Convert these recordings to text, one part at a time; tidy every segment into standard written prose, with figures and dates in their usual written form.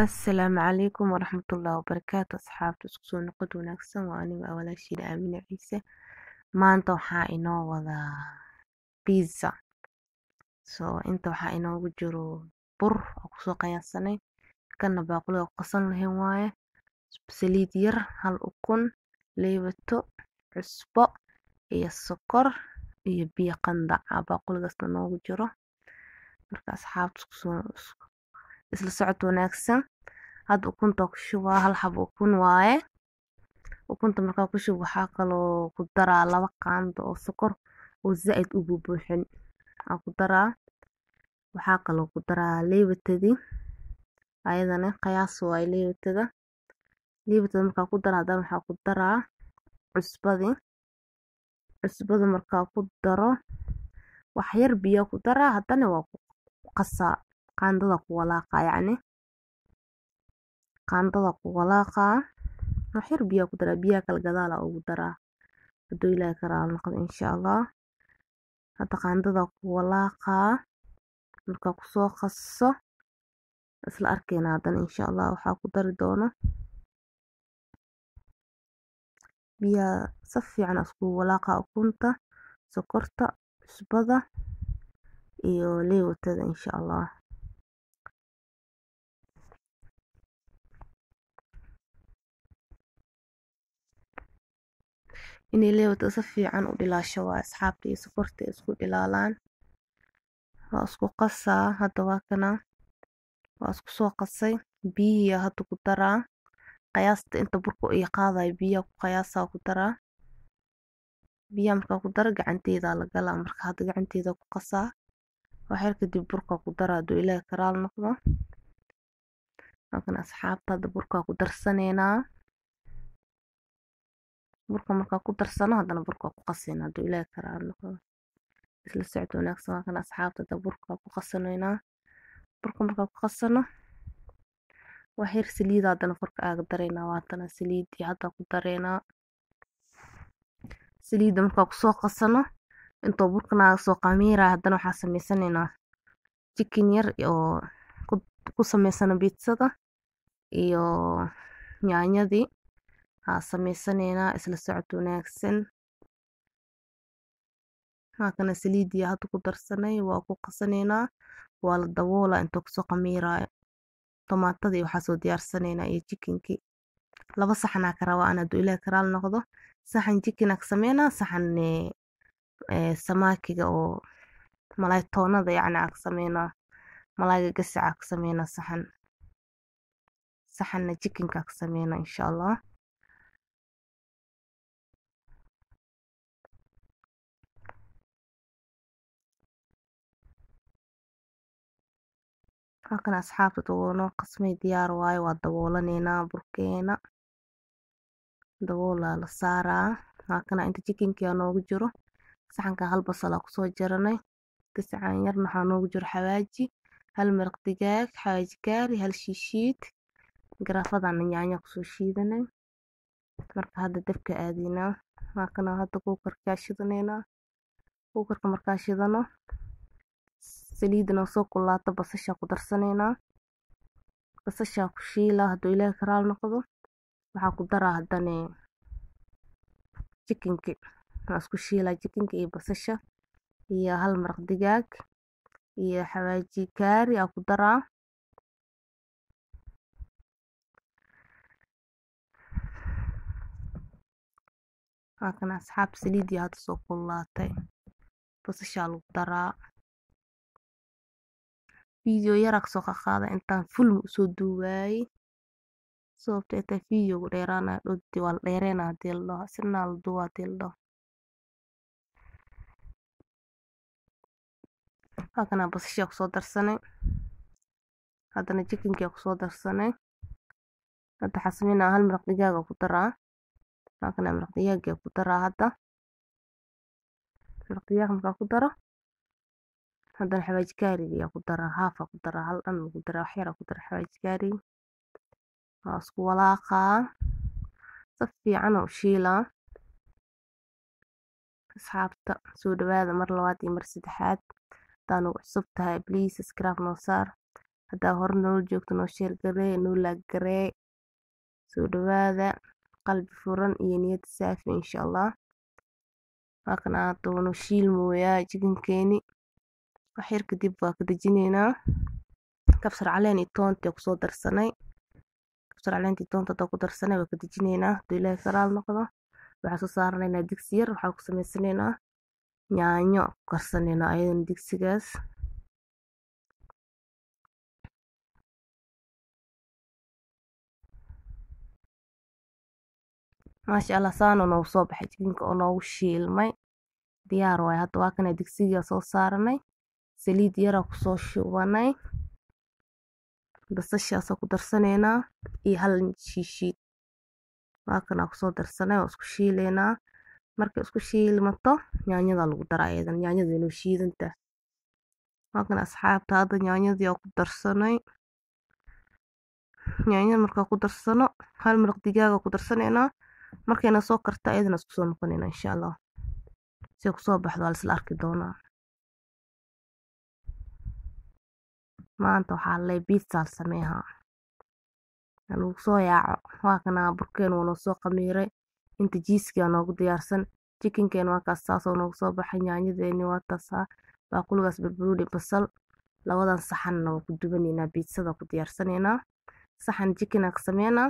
Asalaamu calaykum waraxmatullaahi wabarakaatu asxaabta isku soo noqod wanaagsan waa aniga walaashiina Aamina Ciise maanta waxaa inoo wadaa pizza inta waxaa inoogu jiro bur oo kusoo qayaansanay kana baaquliga ku qasan lahayn waaye saliid yar hal ukun leewato cusbo iyo sokor iyo biyo qandac baaquligaasna noogu jiro marka asxaabta isla socod wanaagsan hadda ukunta ku shubaa hal xabo ukun waaye ukunta markaa ku shubo waxaa kaloo ku daraa 2 qaando oo sokor oo zaid u buuxin aan ku daraa waxaa kaloo ku daraa leewatadii ayadana qiyaas waaye leewatada markaa ku daraa hadana waxaa ku daraa cusbada markaa ku daro wax yar biyo ku daraa hadana waa ku qasaa qaandada ku walaaqa yacni qaandada ku walaaqa wax yar biyo ku daraa biyaha kala gadaal ugu daraa haduu ilaahay ka raali noqdo insha Allah hadda qaandada ku walaaqa markaa ku soo qaso isla arkayna hadana insha Allah waxaa ku dari doono biyaha si fiican isku walaaqa ukunta sokorta cusbada iyo leewatada insha Allah inay leewatada si fiican u dhilaasho waa asxaabta iyo sokorta isku dhilaalaan waa isku qasaa hadda waa kana waa isku soo qasay biyo hadda ku daraa qiyaasta inta burka iyo qaaday biyo ku qiyaasa ku daraa biyo marka ku daro gacanteeda la galaa marka hadda gacanteeda ku qasaa wax yar kadib burka ku daraa haduu ilaahay ka raali noqdo halkan asxaabta hadda burka ku darsaneynaa burka markaa ku darsano hadana burka ku qasayna haduu ilaahay ka raali noqdo isla socod wanaagsan halkan asxaabta hadda burka ku qasanaynaa burka markaa ku qasano wax yar saliid hadana korka aaga dareynaa waatana saliidii hadda ku dareynaa saliida markaa ku soo qasano intoo burkana soo qamiira hadana waxaa sameysanaynaa chicken yar oo ku sameysana pizzada iyo yaanyadii sameysanaynaa isla socod wanaagsan halkan saliidii hadda ku darsanay waa ku qasanaynaa waa la daboolaa intoo ku soo qamiiraayo tomaatadii waxaa soo diyaarsanaynaa iyo chickenkii 2 saxan ka rabaa aan haduu ilaahay ka raali noqdo saxan chicken ka sameynaa saxan samaakiga oo malay toonada yacni ka sameynaa malayga gasaca ka sameynaa saxan chicken ka sameynaa insha Allah halkan asxaabta noo qasmay diyaar waaye waa daboolaneynaa burkeena daboola la saaraa halkan inta chickenki noogu jiro saxanka hal basal ku soo jaranay gasacan yar waxaa noogu jiro xawaaji hal maraq digaag xawaaji kaari hal shiishiid garaafadana yaanyo ku soo shiidanay marka hadda dabka aadinaa halkan hadda kuukarka shidaneynaa kuukarka markaa shidano saliidna soo kulaato basasha ku darsanaynaa basasha ku shiila haduu ilaahay ka raali noqdo waxaa ku daraa hadana chickenki waa isku shiila chickenki iyo basasha iyo hal maraq digaag iyo xawaaji kaari ku daraa halkan asxaab saliidii hadda soo kulaatay basasha lagu daraa video yar soo qaaday intaan full soo duubay sababtoo ah video dheeraana dhowti waa dheereena hadii la dhaho sina la duuba hadii la dhaho halkan basasha ku soo darsanay hadana chickenki ku soo darsanay hadda xasmina hal maraq digaag ku daraa halkan maraq digaag ku daraa hadda maraq digaag markaa ku daro hadana xawaaji kaari ku daraa haaf ku daraa hal dhan ku daraa wax yar ku daraa xawaaji kaari waa isku walaaqa si fiican u shiila asxaabta soo dhawaada mar labaad iyo mar saddexaad hadaan ugu cusub tahay please subscribe noo saar haddaa hore noola joogto noo sheer garee noo laag garee. Soo dhawaada qalbi furan iyo niyad saafi insha allah. waa kan aad doono shiil mooyaa jikinkeeni wax yar kadib waa ka dejinaynaa. kabsar caleen iyo toonta kusoo darsanay. kabsar caleenta iyo toonta haddaa ku darsanay waa ka dejinaynaa haduu ilaahay karaal noqdo. waxaa soo saaranaynaa digsi yar waxaa ku samaysanaynaa yaanyo ku karsanaynaa ayadana digsigaas. maasha allah saano noogu soo baxay jikinka oo noogu shiilmay diyaar waaye. hadda waa kana digsiga soo saaranay saliid yaraa kusoo shubanay basashaasoo ku darsanaynaa iyo hal shiishiid waa kana kusoo darsanay waa isku shiilaynaa. markay isku shiilmato yaanyada lagu daraa iyadana yaanyada inoo shiidanta. waa kana asxaabta hadda yaanyadii ku darsanay. yaanyada markaa ku darsano hal maraq digaaga ku darsanaynaa. markayna soo karta iyadana isku soo noqonaynaa insha allah. si kusoo baxdo waa laisla arki doonaa. maanta waxaa lay pizza sameeyaa lagu soo yaaco. waa kana burkeen waa noo soo qamiiray inta jiiska noogu diyaarsan. jikinkeen waa kaas saasoo noogu soo baxay. yaanyadeeni waa taasaa baaquligaas barbarooni basal labadan saxanna waa ku dubanaynaa pizzada ku diyaarsanaynaa. saxan jikin ka sameynaa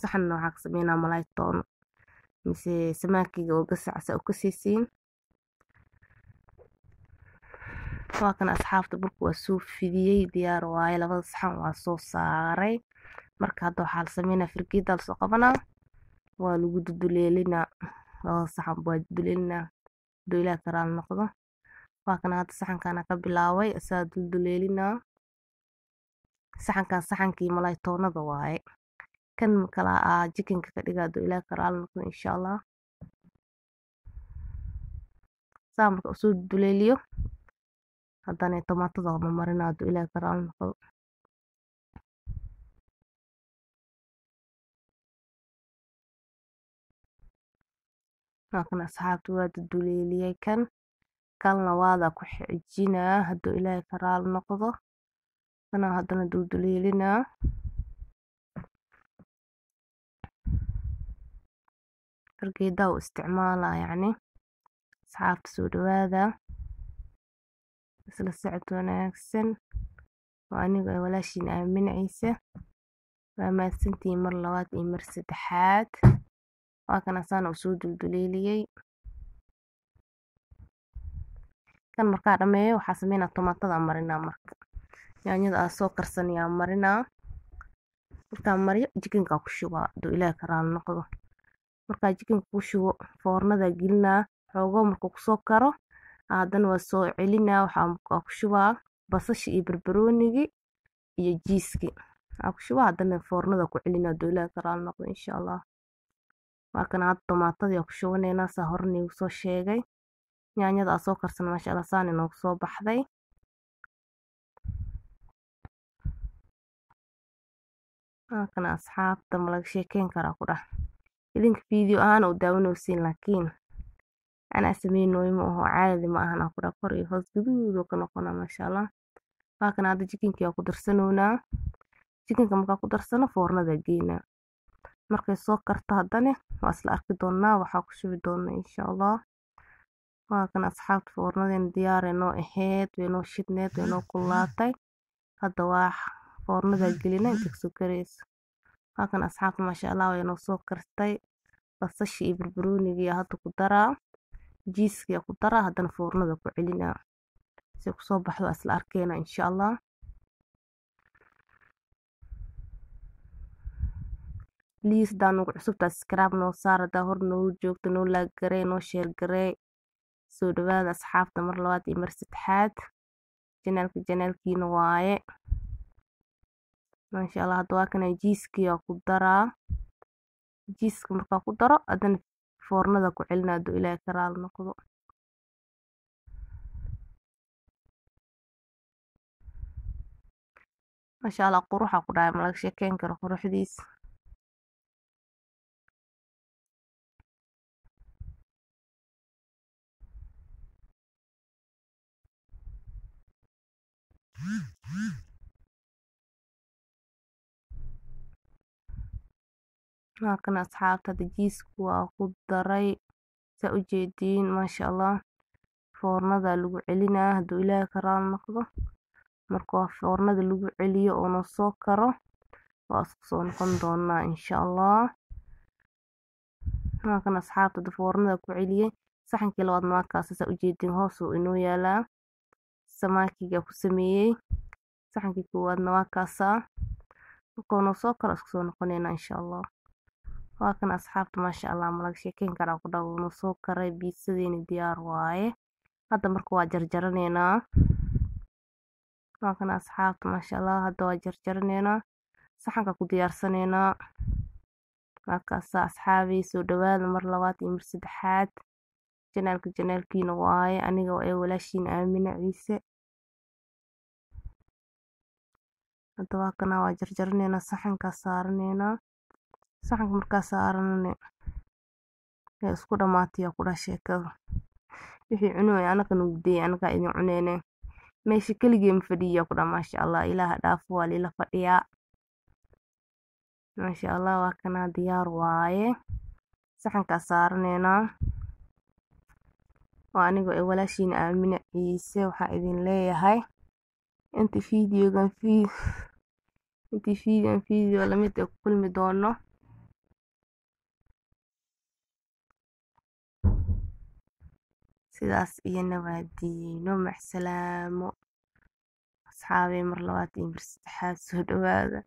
saxanna waxaa ka sameynaa malaay toon mise samaakiga oo gasacsa u kasaysiin. waa kan asxaabta burka waa soo fidiyey diyaar waaye. labada saxan waa soo saaray. marka hadda waxaa la sameynaa firgeeda la soo qabanaa waa lagu duduleelinaa. labada saxan waa duduleelinaa haduu ilaahay karaal noqdo. waa kan hadda saxankana ka bilaaway asaa duduleelinaa. saxankan saxankii malaay toonada waaye. kan kala jikinka ka dhigaa haduu ilaahay karaal noqdo insha allah. saa marka usoo duduleeliyo haddana tomaatada ma marinaa haduu ilaahay karaal noqdo. waa kan asxaabta waa duduleeliyay kan kalna waada ku xijinaa haduu ilaahay karaal noqdo. kana haddana duduleelinaa. fargeedaa u isticmaalaa yacni. asxaabta soo dhawaada isla socod wanaagsan. waa aniga walaashiin aamin ciise. waa mahadsantihiin mar labaad iyo mar saddexaad. waa kana saana usoo duduleeliyey. kan markaa dhameeyo waxaa sameynaa tomaatada marinaa. marka yaanyada aa soo karsanayaa marinaa. markaa mariyo jikinka ku shubaa haduu ilaahay karaal noqdo. markaa jikinka ku shubo foornada gelinaa xoogo markuu kusoo karo haddana waa soo celinaa. waxaa ku shubaa basasha iyo barbaroonigi iyo jiiski waxaa ku shubaa haddana foornada ku celinaa haduu ilaahay karaal noqdo insha allah. waa kana hadda tomaatadii ku shubanaynaa saa hore niigu soo sheegay. yaanyada aa soo karsan maasha allah saan inoogu soo baxday. waa kana asxaabta ma laga sheekeyn karaa ku dhah. idinka video ahaan u daawanaysiin laakiin anaa sameynooyo ma aho caadi ma ahan ku dhah. kor iyo hoos gaduud oo ka noqona maasha allah. waa kana hadda jikinkii ku darsanoonaa. jikinka markaa ku darsano foornada geynaa. markay soo karto haddana waa isla arki doonaa waxaa ku shubi doona insha allah. waa kan asxaabta foornadeena diyaar noo aheyd way noo shidneed way noo kulaatay. hadda waa foornada gelina inta kasoo karayso. waa kan asxaabta maasha allah way noo soo kartay. basasha iyo barbarooniga hadda ku daraa. jiiska ku daraa haddana foornada ku celinaa. si kusoo baxdo isla arkeena insha allah. please haddaa nagu cusubtaa subscribe noo saar. haddaa hor noogu joogto noo laag garee noo sheer garee. soo dhawaada asxaabta mar labaad iyo mar saddexaad. janaalkiina waaye. maasha allah hadda waa kana jiiskii ku daraa. jiiska markaa ku daro haddana foornada ku celinaa haduu ilaahay karaal noqdo. maasha allah quruxa ku dhahay ma laga sheekeyn karo quruxdiis. waa kan asxaabta jiisku waa ku daray saa u jeediin maasha allah foornada lagu celinaa hadduu ilaahay ka raali noqdo marka foornada lagu celiyo oo noo soo karo waa isku soo noqon doonaa insha allah waa kan asxaabta foornada ku celiyay saxankii labaad markaas saa u jeediin hoos uu inoo yaalaa samaakiga ku sameeyay saxankii koowaadna waa kaasaa markuu noo soo karo isku soo noqonaynaa insha allah waa kan asxaabta maasha allah ma laga sheekeyn karaa ku dhaw noo soo karay biisadeeni diyaar waaye hadda marka waa jarjaranaynaa waa kan asxaabta maasha allah hadda waa jarjaranaynaa saxanka ku diyaarsanaynaa markaasa asxaabii soo dhawaada mar labaad iyo mar saddexaad janaalkiina waaye aniga ee walaashiin Aamina Ciise hadda waa kana waa jarjaranaynaa saxanka saaranaynaa saxanka markaa saaranane ee isku dhamaatay ku dhax sheekada wixii cunay anaga nugdey anaga idin cuneyne meesha kaligii ma fadhiyo ku dhax maasha allah ilaaha dhaaf waa lila fadhiyaa maasha allah waa kana diyaar waaye saxanka saaranaynaa waa aniga ee walaashiin Aamina Ciise waxaa idin leeyahay inta video lamid ku kulmi doono sidaas iyo nabadiino maxsalaamo asxaabay mar labaad iyo mar saddexaad soo dhawaada